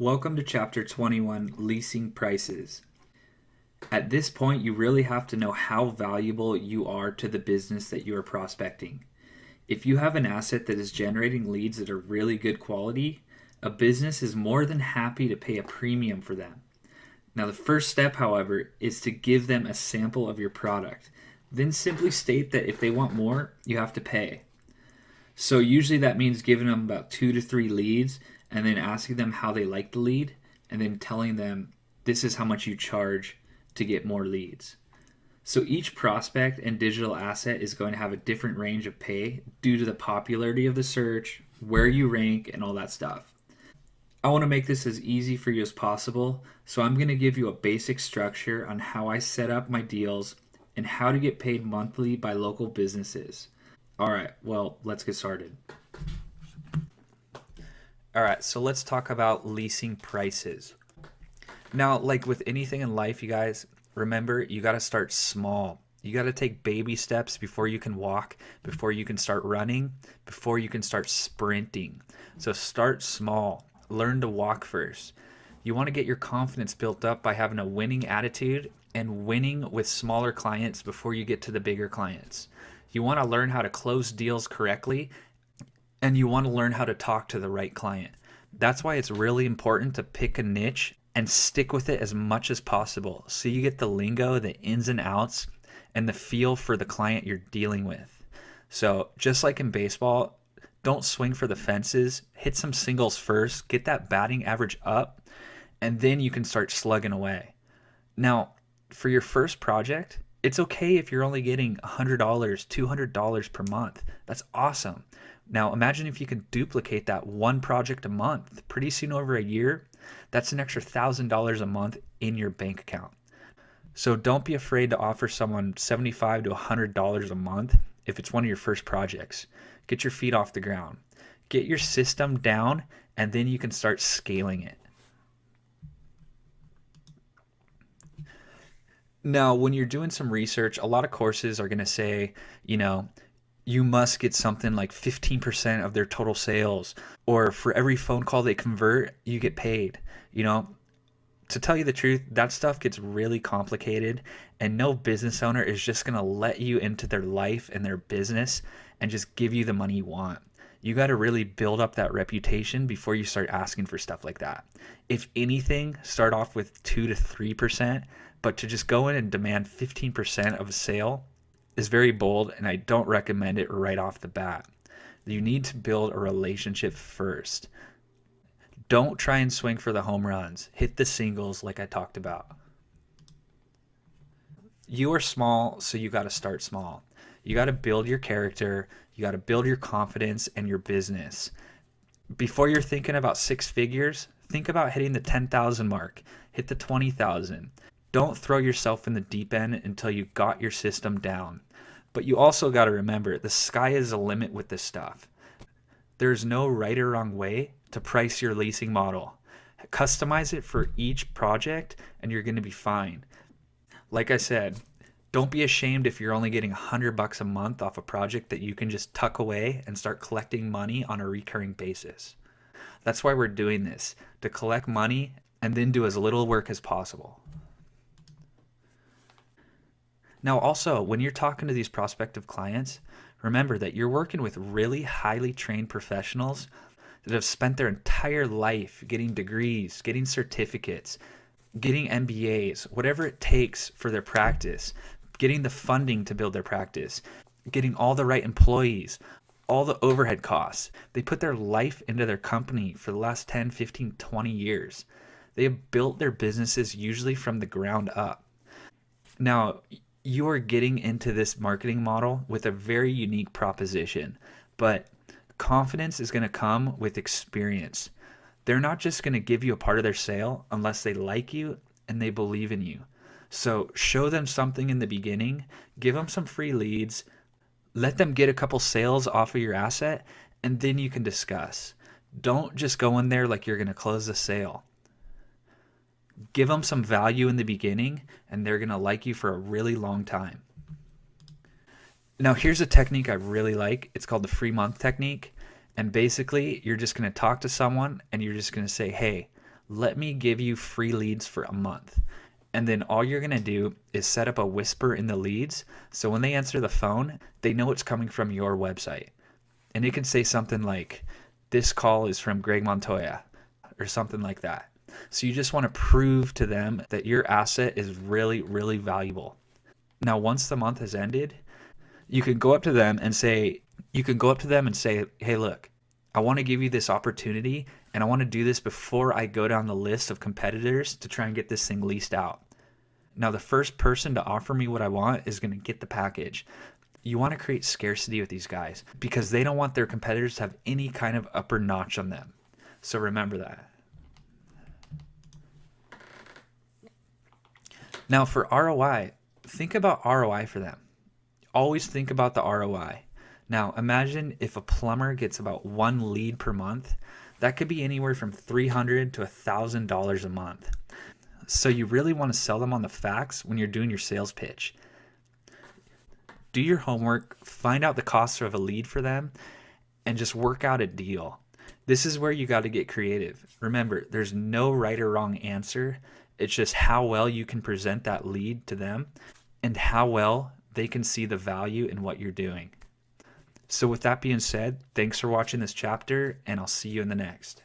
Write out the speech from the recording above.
Welcome to Chapter 21, Leasing Prices. At this point, you really have to know how valuable you are to the business that you are prospecting. If you have an asset that is generating leads that are really good quality, a business is more than happy to pay a premium for them. Now, the first step, however, is to give them a sample of your product. Then simply state that if they want more, you have to pay. So usually that means giving them about 2 to 3 leads and then asking them how they like the lead and then telling them this is how much you charge to get more leads. So each prospect and digital asset is going to have a different range of pay due to the popularity of the search, where you rank, and all that stuff. I want to make this as easy for you as possible, so I'm going to give you a basic structure on how I set up my deals and how to get paid monthly by local businesses. All right, well, let's get started. All right, so let's talk about leasing prices. Now, like with anything in life, you guys, remember, you got to start small. You got to take baby steps before you can walk, before you can start running, before you can start sprinting. So start small. Learn to walk first. You want to get your confidence built up by having a winning attitude and winning with smaller clients before you get to the bigger clients. You want to learn how to close deals correctly, and you want to learn how to talk to the right client. That's why it's really important to pick a niche and stick with it as much as possible so you get the lingo, the ins and outs, and the feel for the client you're dealing with. So just like in baseball, don't swing for the fences. Hit some singles first, get that batting average up, and then you can start slugging away. Now, for your first project, it's okay if you're only getting $100, $200 per month. That's awesome. Now, imagine if you could duplicate that one project a month. Pretty soon, over a year, that's an extra $1,000 a month in your bank account. So don't be afraid to offer someone $75 to $100 a month if it's one of your first projects. Get your feet off the ground. Get your system down, and then you can start scaling it. Now, when you're doing some research, a lot of courses are going to say, you must get something like 15% of their total sales, or for every phone call they convert, you get paid. To tell you the truth, that stuff gets really complicated, and no business owner is just going to let you into their life and their business and just give you the money you want. You got to really build up that reputation before you start asking for stuff like that. If anything, start off with 2 to 3%, but to just go in and demand 15% of a sale is very bold, and I don't recommend it right off the bat. You need to build a relationship first. Don't try and swing for the home runs. Hit the singles like I talked about. You are small, so you got to start small. You got to build your character. You got to build your confidence and your business. Before you're thinking about 6 figures, think about hitting the 10,000 mark. Hit the 20,000. Don't throw yourself in the deep end until you got your system down. But you also got to remember, the sky is the limit with this stuff. There's no right or wrong way to price your leasing model. Customize it for each project and you're going to be fine. Like I said, don't be ashamed if you're only getting $100 a month off a project that you can just tuck away and start collecting money on a recurring basis. That's why we're doing this, to collect money and then do as little work as possible. Now also, when you're talking to these prospective clients, remember that you're working with really highly trained professionals that have spent their entire life getting degrees, getting certificates, getting MBAs, whatever it takes for their practice, getting the funding to build their practice, getting all the right employees, all the overhead costs. They put their life into their company for the last 10, 15, 20 years. They have built their businesses usually from the ground up. Now, you are getting into this marketing model with a very unique proposition, but confidence is going to come with experience. They're not just going to give you a part of their sale unless they like you and they believe in you. So show them something in the beginning, give them some free leads, let them get a couple sales off of your asset, and then you can discuss. Don't just go in there like you're going to close the sale. Give them some value in the beginning, and they're going to like you for a really long time. Now, here's a technique I really like. It's called the free month technique. And basically, you're just going to talk to someone, and you're just going to say, hey, let me give you free leads for a month. And then all you're going to do is set up a whisper in the leads. So when they answer the phone, they know it's coming from your website. And it can say something like, this call is from Greg Montoya, or something like that. So you just want to prove to them that your asset is really, really valuable. Now, once the month has ended, you can go up to them and say, hey, look, I want to give you this opportunity, and I want to do this before I go down the list of competitors to try and get this thing leased out. Now, the first person to offer me what I want is going to get the package. You want to create scarcity with these guys because they don't want their competitors to have any kind of upper notch on them. So remember that. Now, for ROI, think about ROI for them. Always think about the ROI. Now, imagine if a plumber gets about 1 lead per month. That could be anywhere from $300 to $1,000 a month. So you really want to sell them on the facts when you're doing your sales pitch. Do your homework, find out the cost of a lead for them, and just work out a deal. This is where you got to get creative. Remember, there's no right or wrong answer. It's just how well you can present that lead to them and how well they can see the value in what you're doing. So with that being said, thanks for watching this chapter, and I'll see you in the next.